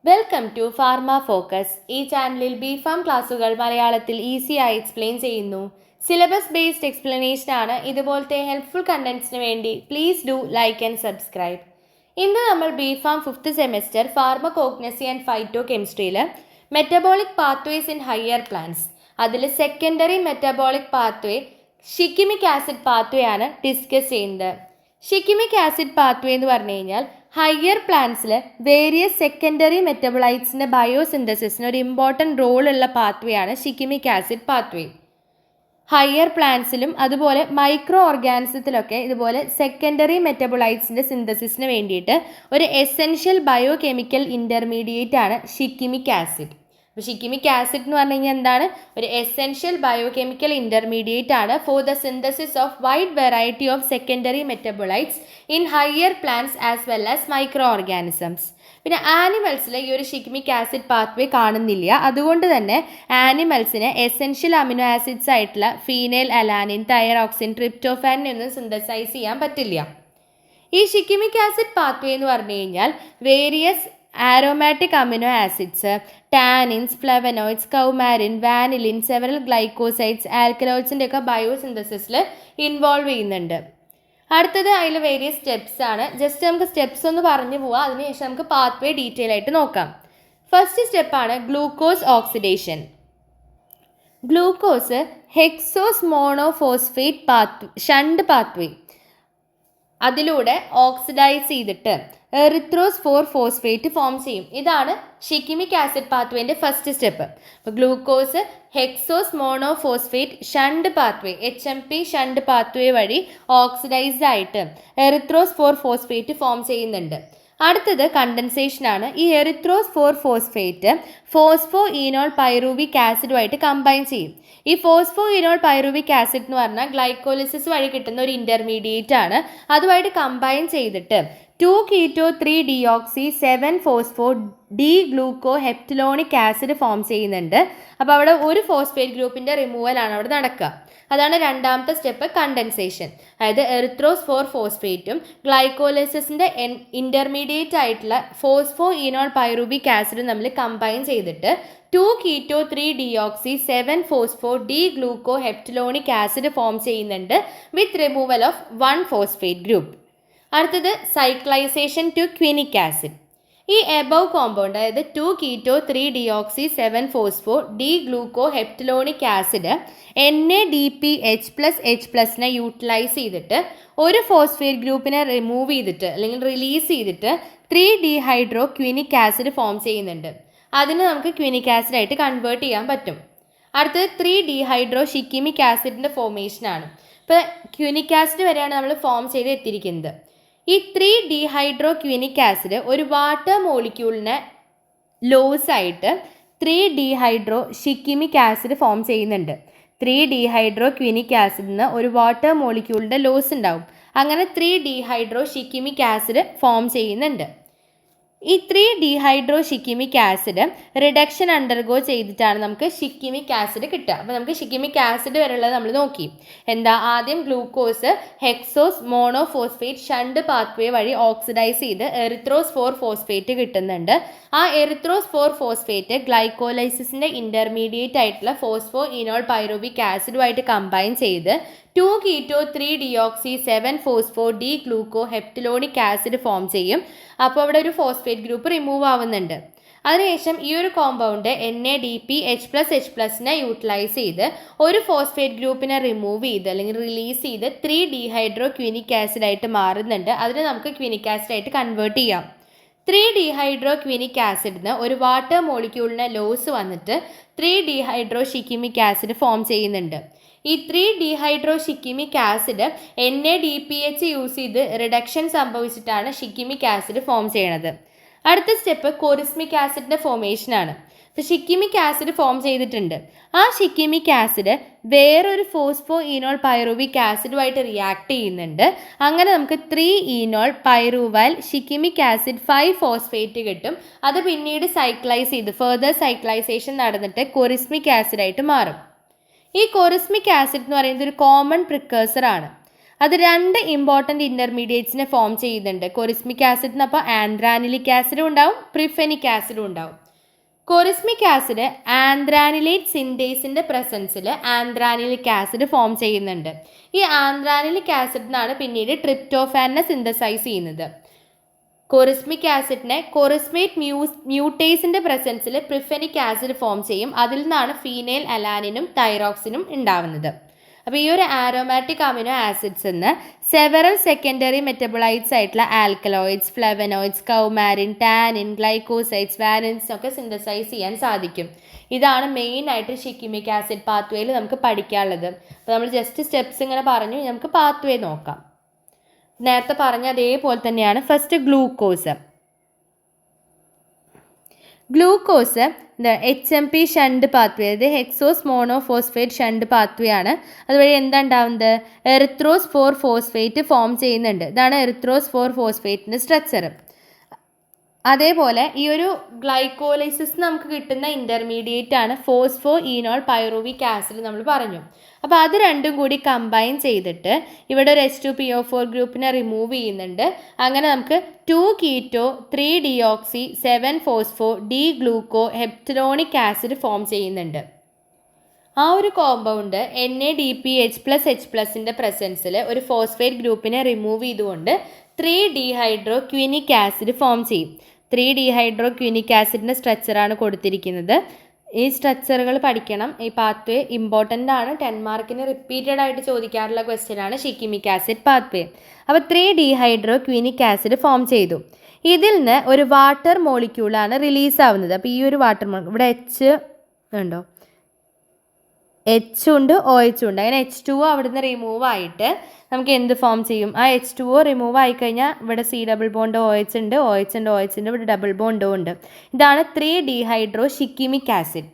Welcome to pharma focus. ഈ ചാനലിൽ B farm ക്ലാസുകൾ മലയാളത്തിൽ ഈസിയായി എക്സ്പ്ലെയിൻ ചെയ്യുന്നു. സിലബസ് ബേസ്ഡ് എക്സ്പ്ലനേഷൻ ആണ്. ഇതുപോലത്തെ ഹെൽപ്ഫുൾ കണ്ടന്റ്സിന് വേണ്ടി please do like and subscribe. ഇന്ന് നമ്മൾ B Pharm 5th semester pharmacognosy and phyto കെമിസ്ട്രിയിൽ metabolic pathways in higher plants, അതിൽ secondary metabolic pathway shikimic acid pathway ആണ് ഡിസ്കസ് ചെയ്യുന്നത്. ഷിക്കിമിക് ആസിഡ് പാത്വേ എന്ന് പറഞ്ഞു കഴിഞ്ഞാൽ ഹയർ പ്ലാന്റ്സിൽ വേരിയസ് സെക്കൻഡറി മെറ്റബോളൈറ്റ്സിൻ്റെ ബയോസിന്തസിസിന് ഒരു ഇമ്പോർട്ടൻറ്റ് റോളുള്ള പാത്വേ ആണ് ഷിക്കിമിക് ആസിഡ് പാത്വേ. ഹയർ പ്ലാന്റ്സിലും അതുപോലെ മൈക്രോ ഓർഗാനിസത്തിലൊക്കെ ഇതുപോലെ സെക്കൻഡറി മെറ്റബോളൈറ്റ്സിൻ്റെ സിന്തസിസിന് വേണ്ടിയിട്ട് ഒരു എസെൻഷ്യൽ ബയോ കെമിക്കൽ ഇൻ്റർമീഡിയറ്റ് ആണ് ഷിക്കിമിക് ആസിഡ്. അപ്പോൾ ഷിക്കിമിക് ആസിഡ് എന്ന് പറഞ്ഞു കഴിഞ്ഞാൽ എന്താണ്? ഒരു എസെൻഷ്യൽ ബയോ കെമിക്കൽ ഇൻ്റർമീഡിയറ്റ് ആണ് for the synthesis of wide variety of secondary metabolites in higher plants as well as micro organisms. പിന്നെ ആനിമൽസിൽ ഈ ഒരു ഷിക്കിമിക് ആസിഡ് പാത്വേ കാണുന്നില്ല. അതുകൊണ്ട് തന്നെ ആനിമൽസിന് എസെൻഷ്യൽ അമിനോ ആസിഡ്സ് ആയിട്ടുള്ള ഫീനൈൽ അലാനിൻ, തൈറോക്സിൻ, ട്രിപ്റ്റോഫാൻ ഒന്നും സിന്തസൈസ് ചെയ്യാൻ പറ്റില്ല. ഈ ഷിക്കിമിക് ആസിഡ് പാത്വേ എന്ന് പറഞ്ഞു കഴിഞ്ഞാൽ various aromatic amino acids, tannins, flavonoids, coumarin, vanillin, several glycosides, ആൽക്കലോയിഡ്സിൻ്റെ ഒക്കെ ബയോസിന്തസിസിൽ ഇൻവോൾവ് ചെയ്യുന്നുണ്ട്. അടുത്തത് അതിൽ വേരിയസ് സ്റ്റെപ്സ് ആണ്. ജസ്റ്റ് നമുക്ക് സ്റ്റെപ്സ് ഒന്ന് പറഞ്ഞു പോവാം, അതിനുശേഷം നമുക്ക് പാത്വേ ഡീറ്റെയിൽ ആയിട്ട് നോക്കാം. ഫസ്റ്റ് സ്റ്റെപ്പാണ് glucose oxidation. Glucose hexose monophosphate shunt pathway, അതിലൂടെ ഓക്സിഡൈസ് ചെയ്തിട്ട് എറിത്രോസ് 4-ഫോസ്ഫേറ്റ് ഫോം ചെയ്യും. ഇതാണ് ഷിക്കിമിക് ആസിഡ് പാത്വേൻ്റെ ഫസ്റ്റ് സ്റ്റെപ്പ്. അപ്പോൾ glucose hexose monophosphate shunt pathway HMP shunt pathway വഴി ഓക്സിഡൈസ്ഡ് ആയിട്ട് എറിത്രോസ് 4-ഫോസ്ഫേറ്റ് ഫോം ചെയ്യുന്നുണ്ട്. അടുത്തത് കണ്ടൻസേഷൻ ആണ്. ഈ erythrose four phosphate phospho enol pyruvic ആസിഡുമായിട്ട് കമ്പൈൻ ചെയ്യും. ഈ ഫോസ്ഫോ ഈനോൾ പൈറൂവിക് ആസിഡ് എന്ന് പറഞ്ഞാൽ ഗ്ലൈക്കോലിസിസ് വഴി കിട്ടുന്ന ഒരു ഇൻ്റർമീഡിയറ്റ് ആണ്. അതുമായിട്ട് കമ്പൈൻ ചെയ്തിട്ട് 2-keto-3-deoxy seven phospho D gluco heptulonic acid form ചെയ്യുന്നുണ്ട്. അപ്പോൾ അവിടെ ഒരു ഫോസ്ഫേറ്റ് ഗ്രൂപ്പിൻ്റെ റിമൂവലാണ് അവിടെ നടക്കുക. അതാണ് രണ്ടാമത്തെ സ്റ്റെപ്പ്, കണ്ടൻസേഷൻ. അതായത് എറിത്രോസ് 4-ഫോസ്ഫേറ്റും ഗ്ലൈക്കോലിസിസിൻ്റെ ഇൻ്റർമീഡിയറ്റ് ആയിട്ടുള്ള ഫോസ്ഫോ ഈനോൾ പൈറൂവിക് ആസിഡും തമ്മിൽ കമ്പൈൻ ചെയ്തിട്ട് 2-keto-3-deoxy seven phospho D gluco heptulonic acid form ചെയ്യുന്നുണ്ട് with removal of 1 phosphate group. അടുത്തത് സൈക്ലൈസേഷൻ ടു ക്വിനിക് ആസിഡ്. ഈ എബവ് കോമ്പൗണ്ട് അതായത് 2-keto-3-deoxy seven phospho D gluco heptulonic acid NADPH+H+നെ യൂട്ടിലൈസ് ചെയ്തിട്ട് ഒരു ഫോസ്ഫേറ്റ് ഗ്രൂപ്പിനെ റിമൂവ് ചെയ്തിട്ട് അല്ലെങ്കിൽ റിലീസ് ചെയ്തിട്ട് 3-ഡീഹൈഡ്രോ ക്വിനിക് ആസിഡ് ഫോം ചെയ്യുന്നുണ്ട്. അതിന് നമുക്ക് ക്വിനിക് ആസിഡായിട്ട് കൺവേർട്ട് ചെയ്യാൻ പറ്റും. അടുത്തത് 3-ഡീഹൈഡ്രോ ഷിക്കിമിക് ആസിഡിൻ്റെ ഫോർമേഷനാണ്. ഇപ്പോൾ ക്വിനിക് ആസിഡ് വരെയാണ് നമ്മൾ ഫോം ചെയ്ത് എത്തിയിരിക്കുന്നത്. ഈ 3-ഡീഹൈഡ്രോ ക്വിനിക് ആസിഡ് ഒരു വാട്ടർ മോളിക്യൂളിനെ ലോസ് ആയിട്ട് 3-ഡീഹൈഡ്രോ ഷിക്കിമിക് ആസിഡ് ഫോം ചെയ്യുന്നുണ്ട്. 3-ഡീഹൈഡ്രോ ക്വിനിക് ആസിഡിന് ഒരു വാട്ടർ മോളിക്യൂളിൻ്റെ ലോസ് ഉണ്ടാവും. അങ്ങനെ 3-ഡീഹൈഡ്രോ ഷിക്കിമിക് ആസിഡ് ഫോം ചെയ്യുന്നുണ്ട്. ഈ 3-ഡീഹൈഡ്രോ ഷിക്കിമിക് ആസിഡ് റിഡക്ഷൻ അണ്ടർഗോ ചെയ്തിട്ടാണ് നമുക്ക് ഷിക്കിമിക് ആസിഡ് കിട്ടുക. അപ്പോൾ നമുക്ക് ഷിക്കിമിക് ആസിഡ് വരെയുള്ളത് നമ്മൾ നോക്കി. എന്താ? ആദ്യം glucose hexose monophosphate shunt pathway വഴി ഓക്സിഡൈസ് ചെയ്ത് എറിത്രോസ് 4-ഫോസ്ഫേറ്റ് കിട്ടുന്നുണ്ട്. ആ എറിത്രോസ് 4-ഫോസ്ഫേറ്റ് ഗ്ലൈക്കോലൈസിസിൻ്റെ ഇൻ്റർമീഡിയറ്റ് ആയിട്ടുള്ള ഫോസ്ഫോ ഈനോൾ പൈറൂവിക് ആസിഡുമായിട്ട് കമ്പൈൻ ചെയ്ത് 2-keto-3-deoxy seven phospho D gluco heptulonic acid form ചെയ്യും. അപ്പോൾ അവിടെ ഒരു ഫോസ്ഫേറ്റ് ഗ്രൂപ്പ് റിമൂവ് ആവുന്നുണ്ട്. അതിനുശേഷം ഈ ഒരു കോമ്പൗണ്ട് NADPH+H+നെ യൂട്ടിലൈസ് ചെയ്ത് ഒരു ഫോസ്ഫേറ്റ് ഗ്രൂപ്പിനെ റിമൂവ് ചെയ്ത് അല്ലെങ്കിൽ റിലീസ് ചെയ്ത് 3-ഡീഹൈഡ്രോ ക്വിനിക് ആസിഡായിട്ട് മാറുന്നുണ്ട്. അതിനെ നമുക്ക് ക്വിനിക് ആസിഡായിട്ട് കൺവേർട്ട് ചെയ്യാം. 3-ഡീഹൈഡ്രോ ക്വിനിക് ആസിഡിന് ഒരു വാട്ടർ മോളിക്യൂളിന് ലോസ് വന്നിട്ട് 3-ഡീഹൈഡ്രോ ഷിക്കിമിക് ആസിഡ് ഫോം ചെയ്യുന്നുണ്ട്. ഈ 3-ഡീഹൈഡ്രോ ഷിക്കിമിക് ആസിഡ് NADPH യൂസ് ചെയ്ത് റിഡക്ഷൻ സംഭവിച്ചിട്ടാണ് ഷിക്കിമിക് ആസിഡ് ഫോം ചെയ്യണത്. അടുത്ത സ്റ്റെപ്പ് കോറിസ്മിക് ആസിഡിൻ്റെ ഫോർമേഷനാണ്. ഇപ്പോൾ ഷിക്കിമിക് ആസിഡ് ഫോം ചെയ്തിട്ടുണ്ട്. ആ ഷിക്കിമിക് ആസിഡ് വേറൊരു ഫോസ്ഫോ ഈനോൾ പൈറൂവിക് ആസിഡുമായിട്ട് റിയാക്ട് ചെയ്യുന്നുണ്ട്. അങ്ങനെ നമുക്ക് 3-ഈനോൾ പൈറൂവൈൽ ഷിക്കിമിക് ആസിഡ് 5-ഫോസ്ഫേറ്റ് കിട്ടും. അത് പിന്നീട് സൈക്ലൈസ് ചെയ്ത് ഫെർദർ സൈക്ലൈസേഷൻ നടന്നിട്ട് കോറിസ്മിക് ആസിഡായിട്ട് മാറും. ഈ കോറിസ്മിക് ആസിഡ് എന്ന് പറയുന്നത് ഒരു കോമൺ പ്രിക്കേഴ്സർ ആണ്. അത് 2 ഇമ്പോർട്ടൻറ്റ് ഇൻ്റർമീഡിയറ്റ്സിനെ ഫോം ചെയ്യുന്നുണ്ട്. കൊറിസ്മിക് ആസിഡിന് അപ്പോൾ ആന്ത്രാനിലിക് ആസിഡും ഉണ്ടാവും, പ്രിഫെനിക് ആസിഡും ഉണ്ടാവും. കൊറിസ്മിക് ആസിഡ് ആന്ത്രാനിലേറ്റ് സിൻതേസിൻ്റെ പ്രസൻസിൽ ആന്ത്രാനിലിക് ആസിഡ് ഫോം ചെയ്യുന്നുണ്ട്. ഈ ആന്ത്രാനിലിക് ആസിഡിനാണ് പിന്നീട് ട്രിപ്റ്റോഫാനിനെ സിന്തസൈസ് ചെയ്യുന്നത്. കൊറിസ്മിക് ആസിഡിനെ കൊറിസ്മേറ്റ് മ്യൂട്ടേസിൻ്റെ പ്രസൻസിൽ പ്രിഫെനിക് ആസിഡ് ഫോം ചെയ്യും. അതിൽ നിന്നാണ് ഫീനൈൽ അലാനിനും തൈറോക്സിനും ഉണ്ടാവുന്നത്. അപ്പോൾ ഈ ഒരു ആരോമാറ്റിക് അമിനോ ആസിഡ്സ് എന്ന് സെവറൽ സെക്കൻഡറി മെറ്റബോളൈറ്റ്സ് ആയിട്ടുള്ള ആൽക്കലോയിഡ്സ്, ഫ്ലവനോയിഡ്സ്, കൗമാരിൻ, ടാനിൻ, ഗ്ലൈക്കോസൈഡ്സ്, വാലൻസ് ഒക്കെ സിന്തസൈസ് ചെയ്യാൻ സാധിക്കും. ഇതാണ് മെയിനായിട്ട് ഷിക്കിമിക് ആസിഡ് പാത്വേയിൽ നമുക്ക് പഠിക്കാനുള്ളത്. അപ്പോൾ നമ്മൾ ജസ്റ്റ് സ്റ്റെപ്സ് ഇങ്ങനെ പറഞ്ഞു, നമുക്ക് പാത്വേ നോക്കാം. നേരത്തെ പറഞ്ഞ അതേപോലെ തന്നെയാണ്. First glucose. HMP shunt pathway, അതായത് ഹെക്സോസ് മോണോഫോസ്ഫേറ്റ് ഷണ്ട് പാത്വേ ആണ്. അതുവഴി എന്താ ഉണ്ടാവുന്നത്? എറിത്രോസ് 4 ഫോസ്ഫേറ്റ് ഫോം ചെയ്യുന്നുണ്ട്. ഇതാണ് എറിത്രോസ് 4 ഫോസ്ഫേറ്റിൻ്റെ സ്ട്രക്ചർ. അതേപോലെ ഈ ഒരു ഗ്ലൈക്കോലൈസിസ് നമുക്ക് കിട്ടുന്ന ഇൻ്റർമീഡിയറ്റ് ആണ് ഫോസ്ഫോ ഈനോൾ പൈറുവിക് ആസിഡ് നമ്മൾ പറഞ്ഞു. അപ്പോൾ അത് രണ്ടും കൂടി കമ്പൈൻ ചെയ്തിട്ട് ഇവിടെ ഒരു H2PO4 ഗ്രൂപ്പിനെ റിമൂവ് ചെയ്യുന്നുണ്ട്. അങ്ങനെ നമുക്ക് 2 keto 3 deoxy 7 phospho D gluco heptulonic acid form ചെയ്യുന്നുണ്ട്. ആ ഒരു കോമ്പൗണ്ട് NADPH+H+ൻ്റെ പ്രസൻസിൽ ഒരു ഫോസ്ഫേറ്റ് ഗ്രൂപ്പിനെ റിമൂവ് ചെയ്തുകൊണ്ട് 3 ഡീഹൈഡ്രോ ക്വിനിക് ആസിഡ് ഫോം ചെയ്യും. 3 ഡീഹൈഡ്രോ ക്വിനിക് ആസിഡിൻ്റെ സ്ട്രക്ചറാണ് കൊടുത്തിരിക്കുന്നത്. ഈ സ്ട്രക്ചറുകൾ പഠിക്കണം. ഈ പാത്വേ ഇമ്പോർട്ടൻ്റ് ആണ്. 10 മാർക്കിന് റിപ്പീറ്റഡ് ആയിട്ട് ചോദിക്കാറുള്ള ക്വസ്റ്റ്യൻ ആണ് ഷിക്കിമിക് ആസിഡ് പാത്വേ. അപ്പോൾ 3 ഡീഹൈഡ്രോ ക്വിനിക് ആസിഡ് ഫോം ചെയ്തു. ഇതിൽ നിന്ന് ഒരു വാട്ടർ മോളിക്യൂളാണ് റിലീസ് ആവുന്നത്. അപ്പോൾ ഈ ഒരു വാട്ടർ മോളിക്യൂൾ ഇവിടെ H ഉണ്ടോ, H ഉണ്ട്, OH ഉണ്ട്. അങ്ങനെ H2O അവിടുന്ന് റിമൂവ് ആയിട്ട് നമുക്ക് എന്ത് ഫോം ചെയ്യും? ആ H2O റിമൂവ് ആയിക്കഴിഞ്ഞാൽ ഇവിടെ C ഡബിൾ ബോണ്ട് OH ഉണ്ട്, OH ഉണ്ട്, OH ഉണ്ട്, ഇവിടെ ഡബിൾ ബോണ്ട് ഉണ്ട്. ഇതാണ് 3 ഡീഹൈഡ്രോ ഷിക്കിമിക് ആസിഡ്.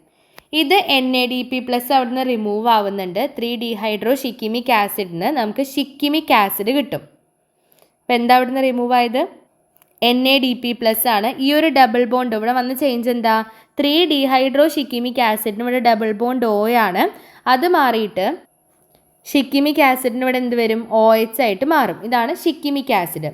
ഇത് NADP+ അവിടുന്ന് റിമൂവ് ആവുന്നുണ്ട്. 3 ഡീഹൈഡ്രോ ഷിക്കിമിക് ആസിഡിന് നമുക്ക് ഷിക്കിമിക് ആസിഡ് കിട്ടും. അപ്പോൾ എന്താ അവിടുന്ന് റിമൂവ് ആയത്? NADP+ ആണ്. ഈ ഒരു ഡബിൾ ബോണ്ട് ഇവിടെ വന്ന് ചേഞ്ച് എന്താ? 3 ഡീഹൈഡ്രോ ഷിക്കിമിക് ആസിഡിന് ഇവിടെ ഡബിൾ ബോണ്ട് O ആണ്. അത് മാറിയിട്ട് ഷിക്കിമിക് ആസിഡിന് ഇവിടെ എന്ത് വരും? OH ആയിട്ട് മാറും. ഇതാണ് ഷിക്കിമിക് ആസിഡ്.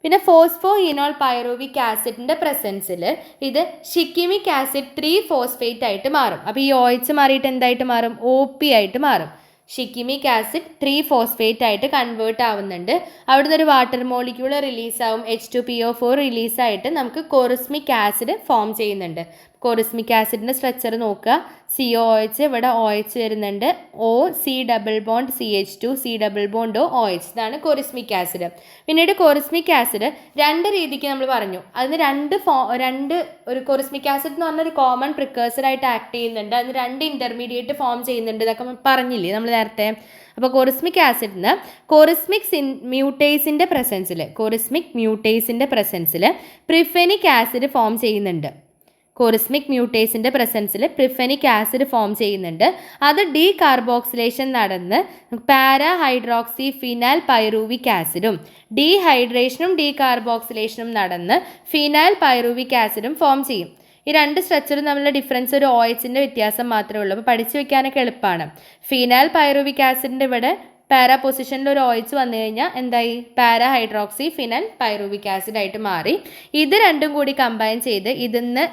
പിന്നെ ഫോസ്ഫോ ഇനോൾ പൈറുവിക് ആസിഡിൻ്റെ പ്രസൻസിൽ ഇത് ഷിക്കിമിക് ആസിഡ് 3 ഫോസ്ഫേറ്റ് ആയിട്ട് മാറും. അപ്പോൾ ഈ OH മാറിയിട്ട് എന്തായിട്ട് മാറും? OP ആയിട്ട് മാറും. ഷിക്കിമിക് ആസിഡ് 3 ഫോസ്ഫേറ്റ് ആയിട്ട് കൺവേർട്ട് ആവുന്നുണ്ട്. അവിടുന്ന് ഒരു വാട്ടർ മോളിക്യൂൾ റിലീസാവും. H2PO4 റിലീസായിട്ട് നമുക്ക് കൊറിസ്മിക് ആസിഡ് ഫോം ചെയ്യുന്നുണ്ട്. കൊറിസ്മിക് ആസിഡിൻ്റെ സ്ട്രക്ചർ നോക്കുക. COOH, ഇവിടെ OH വരുന്നുണ്ട്. O C double bond CH2 C double bond OH. ഇതാണ് കൊറിസ്മിക് ആസിഡ്. പിന്നീട് കൊറിസ്മിക് ആസിഡ് 2 രീതിക്ക് നമ്മൾ പറഞ്ഞു. അതിന് രണ്ട് ഒരു കൊറിസ്മിക് ആസിഡ് എന്ന് പറഞ്ഞൊരു കോമൺ പ്രിക്കേഴ്സറായിട്ട് ആക്ട് ചെയ്യുന്നുണ്ട്. അതിന് 2 ഇൻ്റർമീഡിയറ്റ് ഫോം ചെയ്യുന്നുണ്ട്. ഇതൊക്കെ പറഞ്ഞില്ലേ നമ്മൾ നേരത്തെ. അപ്പോൾ കൊറിസ്മിക് ആസിഡിന് കൊറിസ്മിക് മ്യൂട്ടേസിൻ്റെ പ്രസൻസിൽ പ്രിഫെനിക് ആസിഡ് ഫോം ചെയ്യുന്നുണ്ട്. കൊറിസ്മിക് മ്യൂട്ടേസിൻ്റെ പ്രസൻസിൽ പ്രിഫെനിക് ആസിഡ് ഫോം ചെയ്യുന്നുണ്ട്. അത് ഡീകാർബോക്സിലേഷൻ നടന്ന് പാരാഹൈഡ്രോക്സി ഫിനാൽ പൈറുവിക് ആസിഡും ഡീഹൈഡ്രേഷനും ഡീകാർബോക്സിലേഷനും നടന്ന് ഫിനാൽ പൈറുവിക് ആസിഡും ഫോം ചെയ്യും. ഈ 2 സ്ട്രക്ചറും തമ്മിലുള്ള ഡിഫറൻസ് ഒരു OHൻ്റെ വ്യത്യാസം മാത്രമേ ഉള്ളൂ. അപ്പോൾ പഠിച്ചു വെക്കാനൊക്കെ എളുപ്പമാണ്. ഫിനാൽ പൈറുവിക് ആസിഡിൻ്റെ ഇവിടെ പാരാ പൊസിഷനിൽ ഒരു OH വന്നു കഴിഞ്ഞാൽ എന്തായി? പാരാഹൈഡ്രോക്സി ഫിനാൽ പൈറുവിക് ആസിഡ് ആയിട്ട് മാറി. ഇത് രണ്ടും കൂടി കമ്പൈൻ ചെയ്ത് ഇതിന്ന്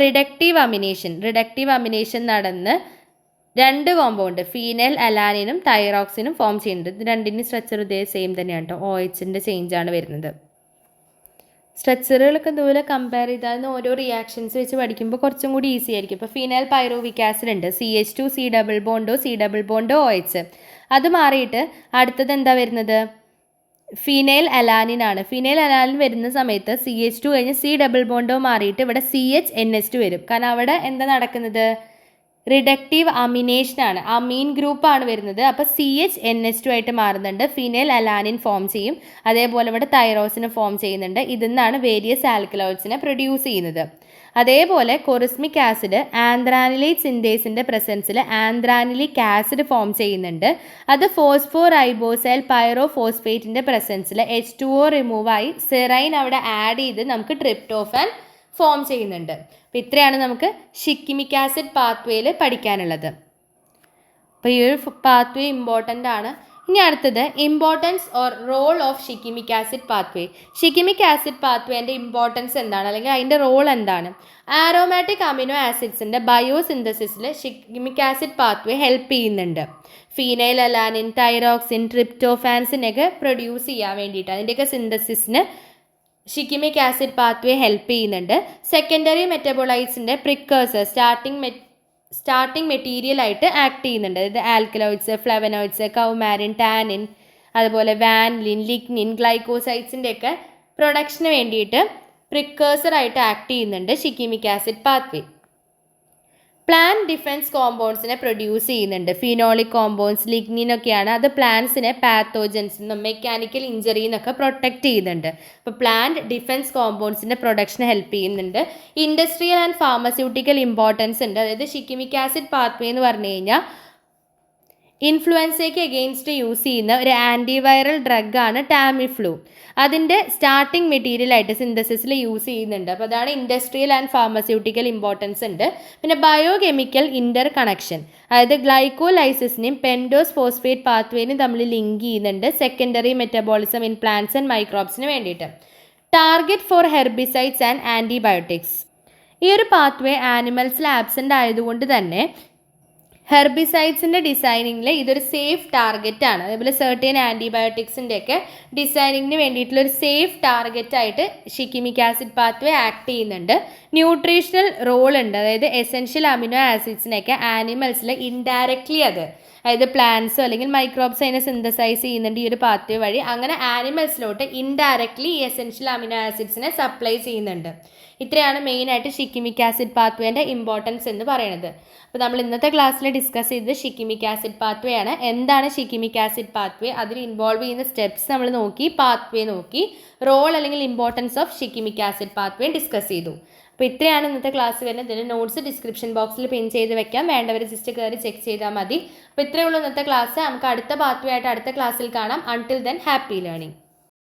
റിഡക്റ്റീവ് അമിനേഷൻ നടന്ന് 2 കോമ്പൗണ്ട് ഫീനൈൽ അലാനിനും തൈറോക്സിനും ഫോം ചെയ്യുന്നുണ്ട്. ഇത് രണ്ടിനും സ്ട്രക്ചർ ഇതേ സെയിം തന്നെയാണ് കേട്ടോ. OHൻ്റെ ചേഞ്ചാണ് വരുന്നത്. സ്ട്രക്ചറുകളൊക്കെ ഇതുപോലെ കമ്പയർ ചെയ്താൽ ഓരോ റിയാക്ഷൻസ് വെച്ച് പഠിക്കുമ്പോൾ കുറച്ചും കൂടി ഈസി ആയിരിക്കും. ഇപ്പോൾ ഫിനൈൽ പൈറുവിക് ആസിഡ് ഉണ്ട്, CH2 C double bond OH. അത് മാറിയിട്ട് അടുത്തത് എന്താ വരുന്നത്? ഫിനൈൽ അലാനിനാണ്. ഫിനൈൽ അലാനിൻ വരുന്ന സമയത്ത് CH2 കഴിഞ്ഞ് C ഡബിൾ ബോണ്ടോ മാറിയിട്ട് ഇവിടെ CHNH2 വരും. കാരണം അവിടെ എന്താ നടക്കുന്നത്? റിഡക്റ്റീവ് അമിനേഷനാണ്. അമീൻ ഗ്രൂപ്പാണ് വരുന്നത്. അപ്പോൾ CHNH2 ആയിട്ട് മാറുന്നുണ്ട്. ഫിനൈൽ അലാനിൻ ഫോം ചെയ്യും. അതേപോലെ ഇവിടെ തൈറോസിനെ ഫോം ചെയ്യുന്നുണ്ട്. ഇതിന്നാണ് വേരിയസ് ആൽക്കലോയിഡ്സിനെ പ്രൊഡ്യൂസ് ചെയ്യുന്നത്. അതേപോലെ കൊറിസ്മിക് ആസിഡ് ആന്ത്രാനിലേറ്റ് സിന്തേസിൻ്റെ പ്രസൻസിൽ ആന്ത്രാനിലിക് ആസിഡ് ഫോം ചെയ്യുന്നുണ്ട്. അത് ഫോസ്ഫോറൈബോസൈൽ പൈറോഫോസ്ഫേറ്റിൻ്റെ പ്രസൻസിൽ H2O റിമൂവായി സെറൈൻ അവിടെ ആഡ് ചെയ്ത് നമുക്ക് ട്രിപ്റ്റോഫാൻ ഫോം ചെയ്യുന്നുണ്ട്. അപ്പോൾ ഇത്രയാണ് നമുക്ക് ഷിക്കിമിക് ആസിഡ് പാത്വേയിൽ പഠിക്കാനുള്ളത്. അപ്പോൾ ഈ ഒരു പാത്വേ ഇമ്പോർട്ടൻ്റ് ആണ്. ഇനി അടുത്തത് importance or role of shikimic acid pathway. Shikimic acid പാത്വേൻ്റെ ഇമ്പോർട്ടൻസ് എന്താണ്, അല്ലെങ്കിൽ അതിൻ്റെ റോൾ എന്താണ്? ആരോമാറ്റിക് അമിനോ ആസിഡ്സിൻ്റെ ബയോസിന്തസിസിൽ ഷിക്കിമിക് ആസിഡ് പാത്വേ ഹെൽപ്പ് ചെയ്യുന്നുണ്ട്. ഫീനൈൽ അലാനിൻ, തൈറോക്സിൻ, ട്രിപ്റ്റോഫാൻസിനൊക്കെ പ്രൊഡ്യൂസ് ചെയ്യാൻ വേണ്ടിയിട്ട് അതിൻ്റെയൊക്കെ സിന്തസിസിന് ഷിക്കിമിക് ആസിഡ് പാത്വേ ഹെൽപ്പ് ചെയ്യുന്നുണ്ട്. സെക്കൻഡറി മെറ്റബോളൈറ്റ്സിൻ്റെ പ്രിക്കേഴ്സർ സ്റ്റാർട്ടിംഗ് മെറ്റീരിയൽ ആയിട്ട് ആക്ട് ചെയ്യുന്നുണ്ട്. അതായത് ആൽക്കലോയിഡ്സ്, ഫ്ലവനോയിഡ്സ്, കൗമാരിൻ, ടാനിൻ, അതുപോലെ വാൻലിൻ, ലിഗ്നിൻ, ഗ്ലൈക്കോസൈഡ്സിൻ്റെ ഒക്കെ പ്രൊഡക്ഷന് വേണ്ടിയിട്ട് പ്രിക്കേഴ്സർ ആയിട്ട് ആക്ട് ചെയ്യുന്നുണ്ട് shikimic acid pathway. Plant defence കോമ്പൗണ്ട്സിനെ പ്രൊഡ്യൂസ് ചെയ്യുന്നുണ്ട്. ഫിനോളിക് കോമ്പൗണ്ട്സ്, ലിഗ്നിനൊക്കെയാണ്. അത് പ്ലാന്റ്സിനെ പാത്തോജൻസിൽ നിന്നും മെക്കാനിക്കൽ ഇഞ്ചറിയിൽ നിന്നൊക്കെ പ്രൊട്ടക്റ്റ് ചെയ്യുന്നുണ്ട്. അപ്പോൾ പ്ലാന്റ് ഡിഫൻസ് കോമ്പൗണ്ട്സിൻ്റെ പ്രൊഡക്ഷന് ഹെൽപ്പ് ചെയ്യുന്നുണ്ട്. ഇൻഡസ്ട്രിയൽ ആൻഡ് ഫാർമസ്യൂട്ടിക്കൽ ഇമ്പോർട്ടൻസ് ഉണ്ട്. അതായത് ഷിക്കിമിക് ആസിഡ് പാത്വേ എന്ന് പറഞ്ഞു കഴിഞ്ഞാൽ ഇൻഫ്ലുവൻസയ്ക്ക് എഗെയിൻസ്റ്റ് യൂസ് ചെയ്യുന്ന ഒരു ആൻറ്റിവൈറൽ ഡ്രഗാണ് ടാമിഫ്ലൂ. അതിൻ്റെ സ്റ്റാർട്ടിംഗ് മെറ്റീരിയലായിട്ട് സിന്തസിസിൽ യൂസ് ചെയ്യുന്നുണ്ട്. അപ്പോൾ അതാണ് ഇൻഡസ്ട്രിയൽ ആൻഡ് ഫാർമസ്യൂട്ടിക്കൽ ഇമ്പോർട്ടൻസ് ഉണ്ട്. പിന്നെ ബയോകെമിക്കൽ ഇൻ്റർ കണക്ഷൻ, അതായത് ഗ്ലൈക്കോലൈസിസിനെയും പെൻഡോസ് ഫോസ്ഫേറ്റ് പാത്വേനെയും തമ്മിൽ ലിങ്ക് ചെയ്യുന്നുണ്ട് secondary metabolism in plants and മൈക്രോബ്സിന് വേണ്ടിയിട്ട്. Target for herbicides and antibiotics. ഈ ഒരു പാത്വേ ആനിമൽസിൽ ആബ്സെൻ്റ് ആയതുകൊണ്ട് തന്നെ ഹെർബിസൈഡ്സിൻ്റെ ഡിസൈനിങ്ങിൽ ഇതൊരു സേഫ് ടാർഗറ്റാണ്. അതേപോലെ സെർട്ടൈൻ ആൻറ്റിബയോട്ടിക്സിൻ്റെ ഒക്കെ ഡിസൈനിങ്ങിന് വേണ്ടിയിട്ടുള്ള ഒരു സേഫ് ടാർഗറ്റായിട്ട് ഷിക്കിമിക് ആസിഡ് പാത്വേ ആക്ട് ചെയ്യുന്നുണ്ട്. ന്യൂട്രീഷണൽ റോൾ ഉണ്ട്. അതായത് എസെൻഷ്യൽ അമിനോ ആസിഡ്സിനൊക്കെ ആനിമൽസിൽ ഇൻഡയറക്ട്ലി അതായത് പ്ലാന്റ്സോ അല്ലെങ്കിൽ മൈക്രോബ്സോ അതിനെ സിന്തസൈസ് ചെയ്യുന്നുണ്ട് ഈ ഒരു പാത്വേ വഴി. അങ്ങനെ ആനിമൽസിലോട്ട് ഇൻഡയറക്ട്ലി ഈ എസെൻഷ്യൽ അമിനോ ആസിഡ്സിനെ സപ്ലൈ ചെയ്യുന്നുണ്ട്. ഇത്രയാണ് മെയിനായിട്ട് ഷിക്കിമിക് ആസിഡ് പാത്വേൻ്റെ ഇമ്പോർട്ടൻസ് എന്ന് പറയുന്നത്. അപ്പോൾ നമ്മൾ ഇന്നത്തെ ക്ലാസ്സിൽ ഡിസ്കസ് ചെയ്തത് ഷിക്കിമിക് ആസിഡ് പാത്വേ ആണ്. എന്താണ് ഷിക്കിമിക് ആസിഡ് പാത്വേ, അതിൽ ഇൻവോൾവ് ചെയ്യുന്ന സ്റ്റെപ്സ് നമ്മൾ നോക്കി, പാത്വേ നോക്കി, റോൾ അല്ലെങ്കിൽ importance of shikimic acid pathway discuss ചെയ്തു. അപ്പോൾ ഇത്രയാണ് ഇന്നത്തെ ക്ലാസ് വരുന്നത്. ഇതിൻ്റെ നോട്ട്സ് ഡിസ്ക്രിപ്ഷൻ ബോക്സിൽ പിൻ ചെയ്ത് വെക്കാം, വേണ്ടവർ ജസ്റ്റ് കയറി ചെക്ക് ചെയ്താൽ മതി. അപ്പോൾ ഇത്രയേ ഉള്ളൂ ഇന്നത്തെ ക്ലാസ്. നമുക്ക് അടുത്ത പാത്വേ ആയിട്ട് അടുത്ത ക്ലാസ്സിൽ കാണാം. Until then happy learning.